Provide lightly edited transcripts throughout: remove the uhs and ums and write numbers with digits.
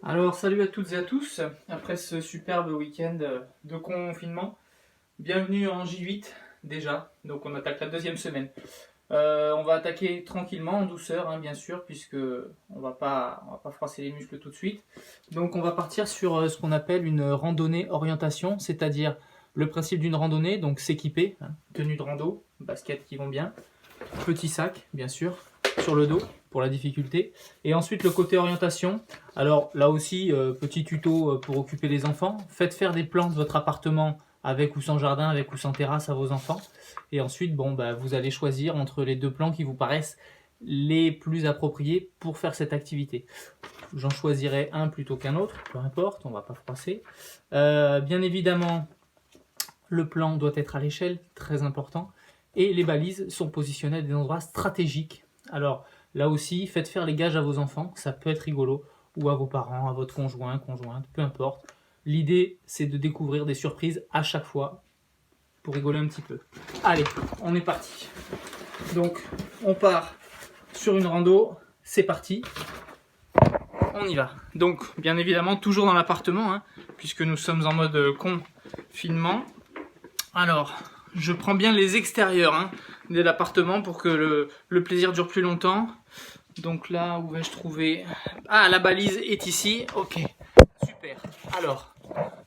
Alors salut à toutes et à tous, après ce superbe week-end de confinement, bienvenue en J8 déjà, donc on attaque la deuxième semaine. On va attaquer tranquillement, en douceur hein, bien sûr, puisque on va pas froisser les muscles tout de suite. Donc on va partir sur ce qu'on appelle une randonnée orientation, c'est-à-dire le principe d'une randonnée, donc s'équiper, hein, tenue de rando, baskets qui vont bien, petit sac bien sûr, sur le dos pour la difficulté. Et ensuite le côté orientation, alors là aussi petit tuto pour occuper les enfants. Faites faire des plans de votre appartement avec ou sans jardin, avec ou sans terrasse à vos enfants. Et ensuite vous allez choisir entre les deux plans qui vous paraissent les plus appropriés pour faire cette activité. J'en choisirai un plutôt qu'un autre, peu importe, on va pas froisser. Bien évidemment, le plan doit être à l'échelle, très important. Et les balises sont positionnées à des endroits stratégiques. Alors là aussi, faites faire les gages à vos enfants, ça peut être rigolo, ou à vos parents, à votre conjoint, conjointe, peu importe. L'idée, c'est de découvrir des surprises à chaque fois, pour rigoler un petit peu. Allez, on est parti. Donc, on part sur une rando, c'est parti. On y va. Donc, bien évidemment, toujours dans l'appartement, hein, puisque nous sommes en mode confinement. Alors, je prends bien les extérieurs hein, de l'appartement pour que le plaisir dure plus longtemps. Donc là, où vais-je trouver? Ah, la balise est ici. Ok, super. Alors,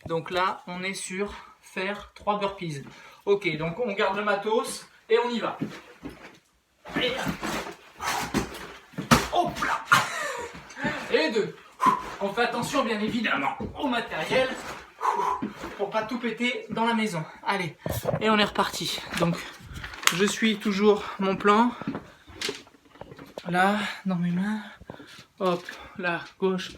donc là, on est sur faire 3 burpees. Ok, donc on garde le matos et on y va. Et... hop là. Et 2. On fait attention, bien évidemment, au matériel. Pour pas tout péter dans la maison. Allez, et on est reparti. Donc, je suis toujours mon plan. Là, dans mes mains. Hop, là, gauche,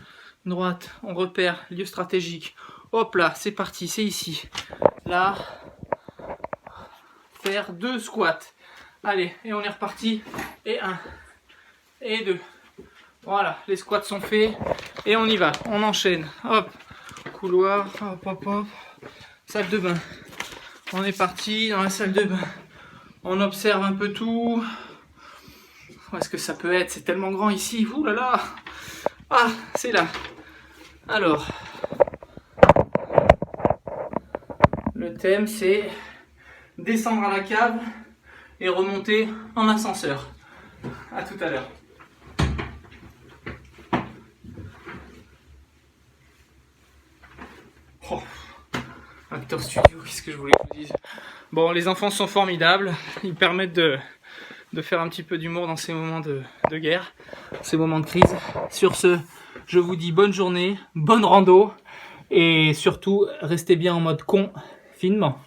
droite. On repère, lieu stratégique. Hop là, c'est parti, c'est ici. Là, faire 2 squats. Allez, et on est reparti. Et 1, et 2. Voilà, les squats sont faits. Et on y va, on enchaîne. Hop, couloir, hop, hop, hop. Salle de bain. On est parti dans la salle de bain. On observe un peu tout. Où est-ce que ça peut être? C'est tellement grand ici. Ouh là là. Ah, c'est là. Alors, le thème c'est descendre à la cave et remonter en ascenseur. À tout à l'heure. Oh. Acteur Studio, qu'est-ce que je voulais que je vous dise? Bon, les enfants sont formidables, ils permettent de faire un petit peu d'humour dans ces moments de guerre, ces moments de crise. Sur ce, je vous dis bonne journée, bonne rando, et surtout, restez bien en mode confinement.